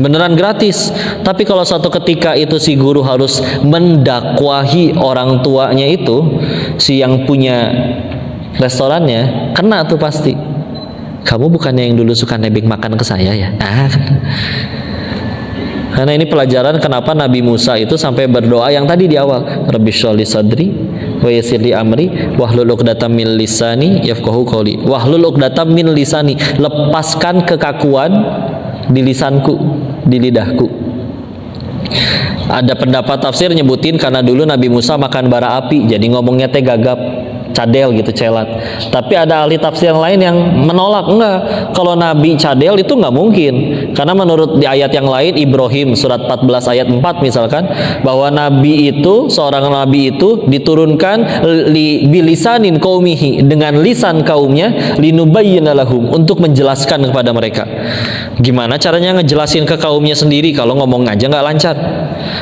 beneran gratis. Tapi kalau suatu ketika itu si guru harus mendakwahi orang tuanya itu, si yang punya restorannya, kena tuh pasti. Kamu bukannya yang dulu suka nebeng makan ke saya ya? Karena ini pelajaran kenapa Nabi Musa itu sampai berdoa yang tadi di awal, Rabbi shrah li sadri wa yassir li amri wahlul 'uqdatam min lisani yafqahu qawli. Wahlul 'uqdatam min lisani, lepaskan kekakuan di lisanku, di lidahku. Ada pendapat tafsir nyebutin karena dulu Nabi Musa makan bara api, jadi ngomongnya teh gagap, cadel gitu, celat. Tapi ada ahli tafsir yang lain yang menolak, enggak, kalau Nabi cadel itu enggak mungkin, karena menurut di ayat yang lain, Ibrahim surat 14 ayat 4 misalkan, bahwa Nabi itu, seorang Nabi itu diturunkan bilisanin qaumihi, dengan lisan kaumnya, linubayyina lahum, untuk menjelaskan kepada mereka. Gimana caranya ngejelasin ke kaumnya sendiri kalau ngomong aja nggak lancar?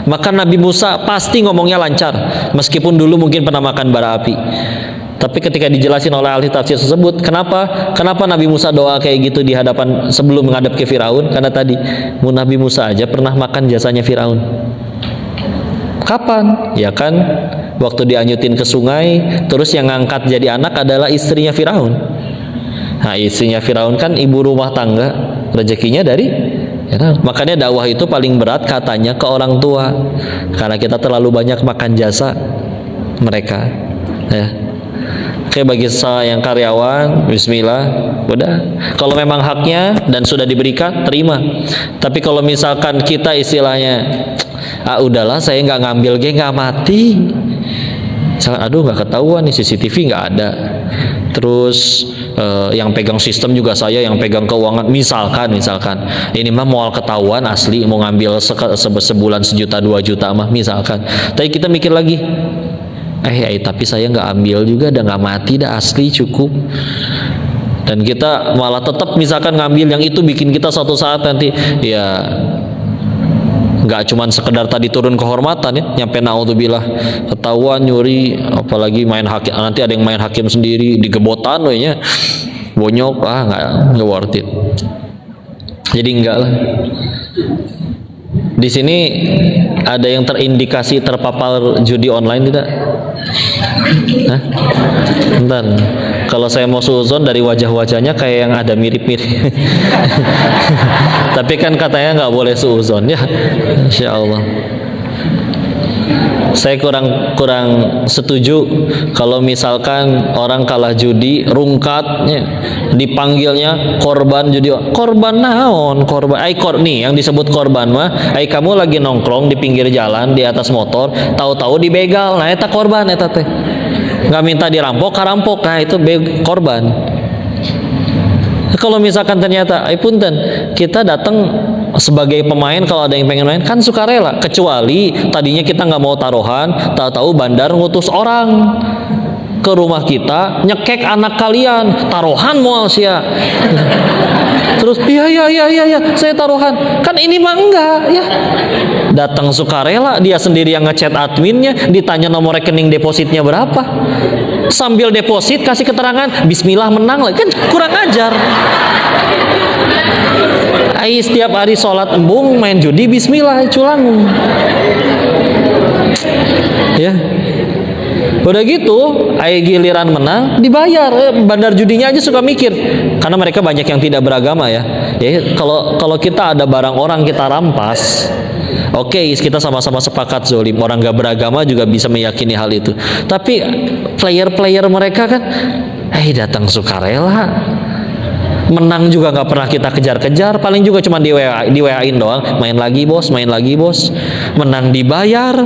Maka Nabi Musa pasti ngomongnya lancar, meskipun dulu mungkin pernah makan bara api. Tapi ketika dijelasin oleh ahli tafsir tersebut, kenapa Nabi Musa doa kayak gitu di hadapan sebelum menghadap ke Firaun? Karena tadi Nabi Musa aja pernah makan jasanya Firaun. Kapan? Ya kan, waktu dianyutin ke sungai, terus yang ngangkat jadi anak adalah istrinya Firaun. Nah, istrinya Firaun kan ibu rumah tangga, rezekinya dari Firaun. Makanya dakwah itu paling berat katanya ke orang tua, karena kita terlalu banyak makan jasa mereka. Ya. Oke, bagi saya yang karyawan, bismillah, udah. Kalau memang haknya dan sudah diberikan, terima. Tapi kalau misalkan kita istilahnya, udahlah saya nggak ngambil, nggak mati. Misalkan, aduh nggak ketahuan nih, CCTV nggak ada. Terus yang pegang sistem juga saya, yang pegang keuangan. Misalkan, ini mah mau ketahuan asli, mau ngambil sebulan 1 juta 2 juta mah misalkan. Tapi kita mikir lagi. Tapi saya nggak ambil juga, dah nggak mati, dah asli cukup. Dan kita malah tetap misalkan ngambil yang itu, bikin kita suatu saat nanti ya nggak cuman sekedar tadi turun kehormatan ya, nyampe naudzubillah ketahuan nyuri, apalagi main hakim, nanti ada yang main hakim sendiri digebotan nya bonyok, nggak worth it. Jadi enggak lah. Di sini ada yang terindikasi terpapar judi online tidak? Hah? Bentar. Kalau saya mau suzon dari wajah-wajahnya kayak yang ada mirip-mirip. Tapi kan katanya nggak boleh suzon ya. Insya Allah. Saya kurang setuju kalau misalkan orang kalah judi, rungkatnya dipanggilnya korban judi. Korban naon? Korban nih yang disebut korban mah kamu lagi nongkrong di pinggir jalan di atas motor, tahu-tahu dibegal. Nah, eta korban eta teh. Nggak minta dirampok, karampok. Nah, itu korban. Kalau misalkan ternyata punten, kita datang sebagai pemain, kalau ada yang pengen main kan sukarela, kecuali tadinya kita nggak mau taruhan, tahu-tahu bandar ngutus orang ke rumah kita, nyekek anak kalian, taruhan moal sia. Terus iya saya taruhan, kan ini mah enggak ya. Datang sukarela, dia sendiri yang ngechat adminnya, ditanya nomor rekening depositnya berapa, sambil deposit kasih keterangan bismillah menang lagi, kan kurang ajar. Setiap hari sholat embung main judi bismillah culangung ya. Udah gitu giliran menang dibayar. Bandar judinya aja suka mikir, karena mereka banyak yang tidak beragama ya. Kalau kita ada barang orang kita rampas, oke, kita sama-sama sepakat zolim, orang gak beragama juga bisa meyakini hal itu. Tapi player mereka kan datang sukarela, menang juga nggak pernah kita kejar-kejar, paling juga cuma di WA-in doang, main lagi bos, menang dibayar,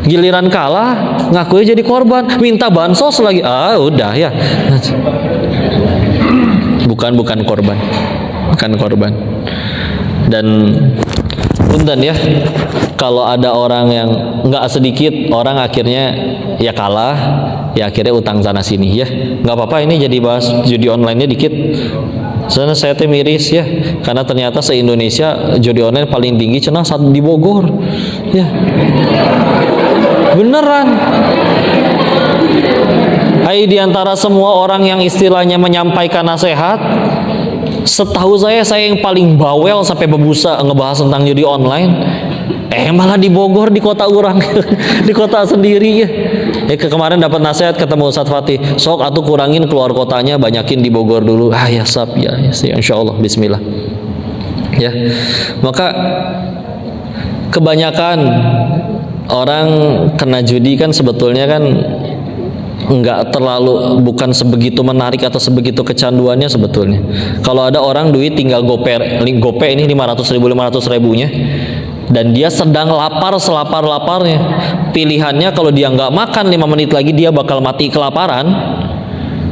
giliran kalah ngakunya jadi korban, minta bansos lagi, udah ya, bukan korban. Dan punten ya, kalau ada orang yang nggak sedikit orang akhirnya ya kalah, ya akhirnya utang sana sini ya, nggak apa-apa. Ini jadi bahas judi online-nya dikit. Soalnya saya teh miris ya, karena ternyata se-Indonesia judi online paling tinggi cenah saat di Bogor ya, beneran. Di antara semua orang yang istilahnya menyampaikan nasihat, Setahu saya yang paling bawel sampai berbusa ngebahas tentang judi online. Malah di Bogor, di kota orang, di kota sendiri ya. Kemarin dapat nasihat ketemu Ustadz Fatih, sok atuh kurangin keluar kotanya, banyakin di Bogor dulu. Ya sab ya, insya Allah, Bismillah. Ya, maka kebanyakan orang kena judi kan sebetulnya kan enggak terlalu, bukan sebegitu menarik atau sebegitu kecanduannya sebetulnya. Kalau ada orang duit tinggal gope ini 500 ribunya, dan dia sedang lapar selapar-laparnya, pilihannya kalau dia nggak makan 5 menit lagi dia bakal mati kelaparan,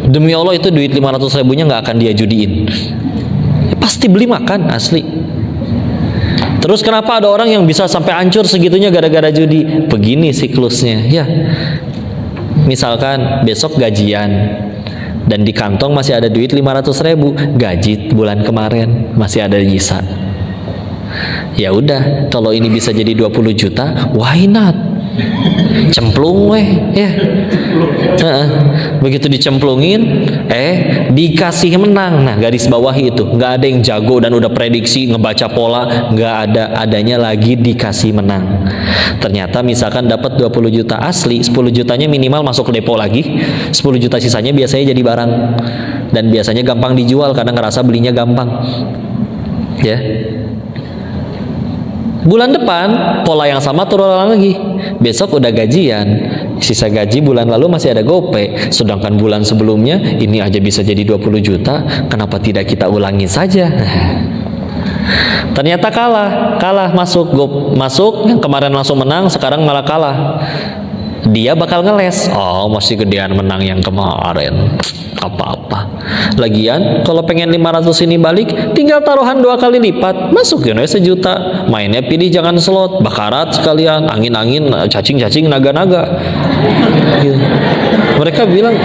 demi Allah itu duit 500 ribunya nggak akan dia judiin, pasti beli makan asli. Terus kenapa ada orang yang bisa sampai hancur segitunya gara-gara judi? Begini siklusnya ya. Misalkan besok gajian dan di kantong masih ada duit 500 ribu, gaji bulan kemarin masih ada nyisa. Ya udah, kalau ini bisa jadi 20 juta, why not? Cemplung weh, ya. Begitu dicemplungin, dikasih menang. Nah, garis bawahi itu, nggak ada yang jago dan udah prediksi ngebaca pola, nggak ada, adanya lagi dikasih menang. Ternyata misalkan dapat 20 juta asli, 10 jutanya minimal masuk depo lagi, 10 juta sisanya biasanya jadi barang, dan biasanya gampang dijual karena ngerasa belinya gampang. Ya. Bulan depan pola yang sama terulang lagi. Besok udah gajian, sisa gaji bulan lalu masih ada gope, sedangkan bulan sebelumnya ini aja bisa jadi 20 juta, kenapa tidak kita ulangi saja? Ternyata kalah masuk yang kemarin langsung menang, sekarang malah kalah. Dia bakal ngeles, masih gedean menang yang kemarin, apa-apa. Lagian kalau pengen 500 ini balik, tinggal taruhan 2 kali lipat, masukin aja 1 juta. Mainnya pilih jangan slot, bakarat sekalian, angin-angin, cacing-cacing, naga-naga. Gitu. Mereka bilang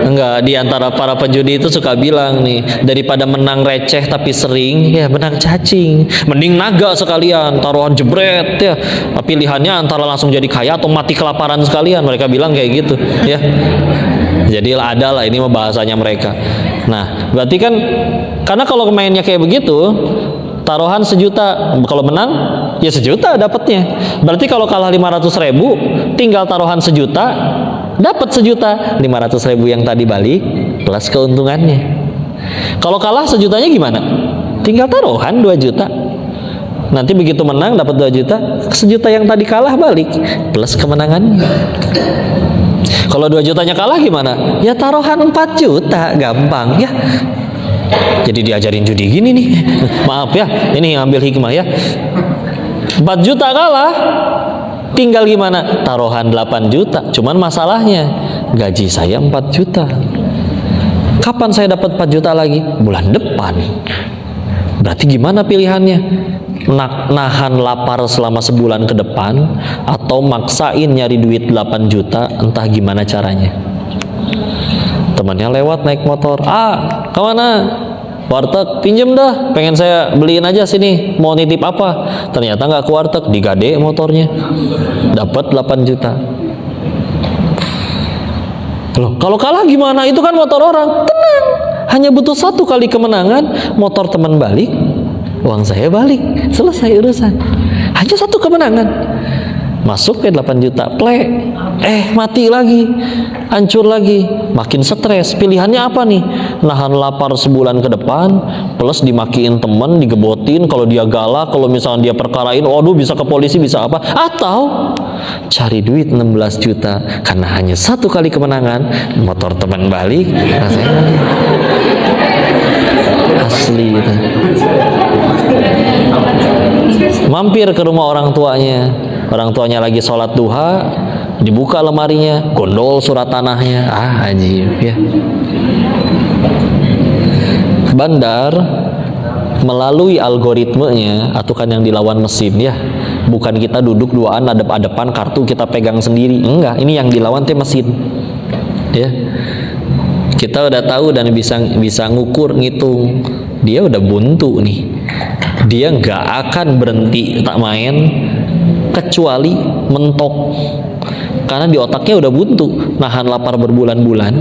enggak, di antara para penjudi itu suka bilang nih, daripada menang receh tapi sering, ya menang cacing, mending naga sekalian, taruhan jebret ya. Pilihannya antara langsung jadi kaya atau mati kelaparan sekalian, mereka bilang kayak gitu ya. Jadi ada lah, ini mah bahasanya mereka. Nah, berarti kan karena kalau mainnya kayak begitu, taruhan 1 juta, kalau menang ya 1 juta dapatnya. Berarti kalau kalah 500 ribu, tinggal taruhan 1 juta, dapat 1 juta, 500 ribu yang tadi balik plus keuntungannya. Kalau kalah 1 jutanya gimana? Tinggal taruhan 2 juta. Nanti begitu menang dapat 2 juta, 1 juta yang tadi kalah balik plus kemenangannya. Kalau 2 jutanya kalah gimana? Ya taruhan 4 juta, gampang ya. Jadi diajarin judi gini nih. Maaf ya, ini ambil hikmah ya. 4 juta kalah, tinggal gimana? Taruhan 8 juta. Cuman masalahnya gaji saya 4 juta. Kapan saya dapat 4 juta lagi? Bulan depan. Berarti gimana pilihannya? Nahan lapar selama sebulan ke depan atau maksain nyari duit 8 juta, entah gimana caranya. Temannya lewat naik motor, kemana? Warteg, pinjem dah, pengen saya beliin aja sini, mau nitip apa? Ternyata nggak ke warteg, digade motornya, dapat 8 juta. Loh, kalau kalah gimana? Itu kan motor orang. Tenang, hanya butuh 1 kali kemenangan, motor teman balik, uang saya balik, selesai urusan. Hanya 1 kemenangan, masuk ke 8 juta, play, mati lagi, hancur lagi, makin stres. Pilihannya apa nih? Nahan lapar sebulan ke depan, plus dimakiin temen, digebotin, kalau dia galak, kalau misalnya dia perkarain, waduh bisa ke polisi, bisa apa, atau cari duit 16 juta, karena hanya 1 kali kemenangan, motor teman balik, rasanya asli itu. Mampir ke rumah orang tuanya lagi sholat duha, dibuka lemarinya, gondol surat tanahnya, ajib ya. Bandar melalui algoritmenya, atau kan yang dilawan mesin ya, bukan kita duduk duaan adep-adepan kartu kita pegang sendiri, enggak, ini yang dilawan teh mesin ya. Kita udah tahu dan bisa ngukur, ngitung, dia udah buntu nih, dia nggak akan berhenti tak main kecuali mentok, karena di otaknya udah buntu, nahan lapar berbulan-bulan,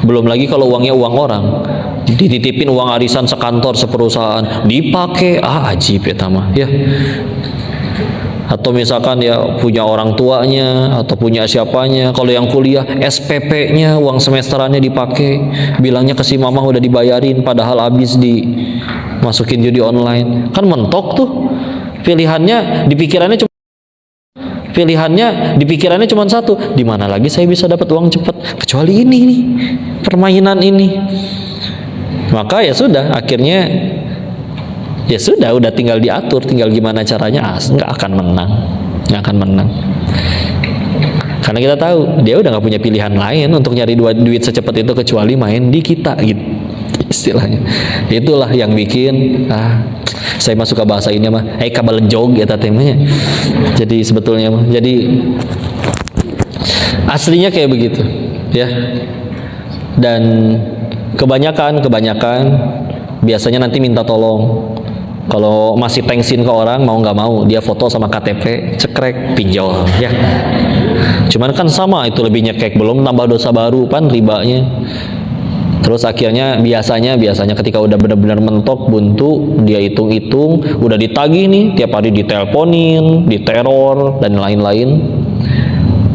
Belum lagi kalau uangnya uang orang, dititipin uang arisan sekantor seperusahaan, dipakai, ajib ya tamah ya. Atau misalkan ya punya orang tuanya atau punya siapanya, kalau yang kuliah SPP-nya uang semesterannya dipakai, bilangnya ke si mamah udah dibayarin padahal habis dimasukin judi online. Kan mentok tuh. Pilihannya di pikirannya cuma satu, di mana lagi saya bisa dapat uang cepat kecuali ini nih, permainan ini. Maka ya sudah, akhirnya ya sudah, udah tinggal diatur, tinggal gimana caranya, nggak akan menang. Karena kita tahu dia udah nggak punya pilihan lain untuk nyari duit secepat itu kecuali main di kita gitu istilahnya. Itulah yang bikin saya mah suka bahasa ini mah kabalejog ya temanya. Jadi sebetulnya mah jadi aslinya kayak begitu ya. Dan kebanyakan biasanya nanti minta tolong. Kalau masih thanksin ke orang, mau nggak mau dia foto sama KTP, cekrek, pinjol ya. Cuman kan sama itu lebih nyekek, belum tambah dosa baru pan ribanya. Terus akhirnya biasanya ketika udah benar-benar mentok buntu, dia hitung-hitung, udah ditagih nih, tiap hari diteleponin, diteror dan lain-lain.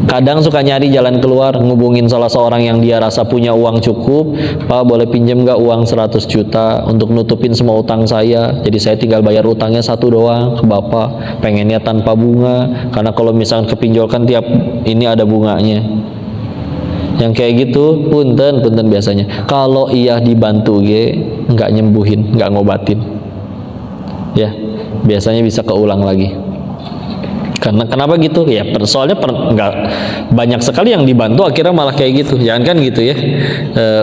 Kadang suka nyari jalan keluar, ngubungin salah seorang yang dia rasa punya uang cukup, Pak boleh pinjam nggak uang 100 juta untuk nutupin semua utang saya, jadi saya tinggal bayar utangnya satu doang ke Bapak, pengennya tanpa bunga, karena kalau misalkan kepinjolkan tiap ini ada bunganya. Yang kayak gitu, punten biasanya. Kalau iya dibantu nggak nyembuhin, nggak ngobatin, ya biasanya bisa keulang lagi. Karena kenapa gitu? Ya soalnya nggak banyak sekali yang dibantu akhirnya malah kayak gitu. Jangan kan gitu ya.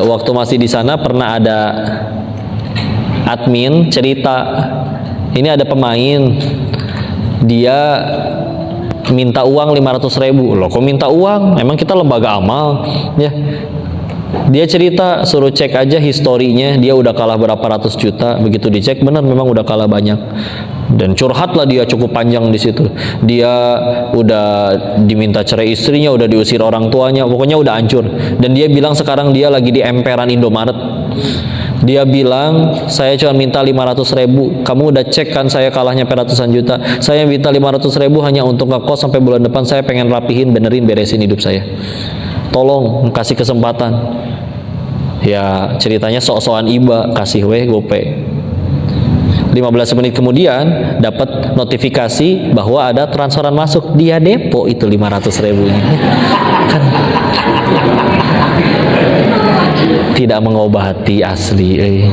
Waktu masih di sana pernah ada admin cerita, ini ada pemain dia minta uang 500.000. Loh kok minta uang? Emang kita lembaga amal ya. Dia cerita, suruh cek aja historinya, dia udah kalah berapa ratus juta. Begitu dicek benar memang udah kalah banyak. Dan curhat lah dia cukup panjang di situ. Dia udah diminta cerai istrinya, udah diusir orang tuanya, pokoknya udah hancur. Dan dia bilang sekarang dia lagi di emperan Indomaret. Dia bilang, saya cuma minta 500.000, kamu udah cek kan saya kalahnya ratusan juta. Saya minta 500.000 hanya untuk ngekos sampai bulan depan, saya pengen rapihin, beresin hidup saya. Tolong kasih kesempatan. Ya ceritanya sok-sokan iba, kasih gope. 15 menit kemudian dapat notifikasi bahwa ada transferan masuk, dia depo itu 500.000-nya. Kan tidak mengobati asli.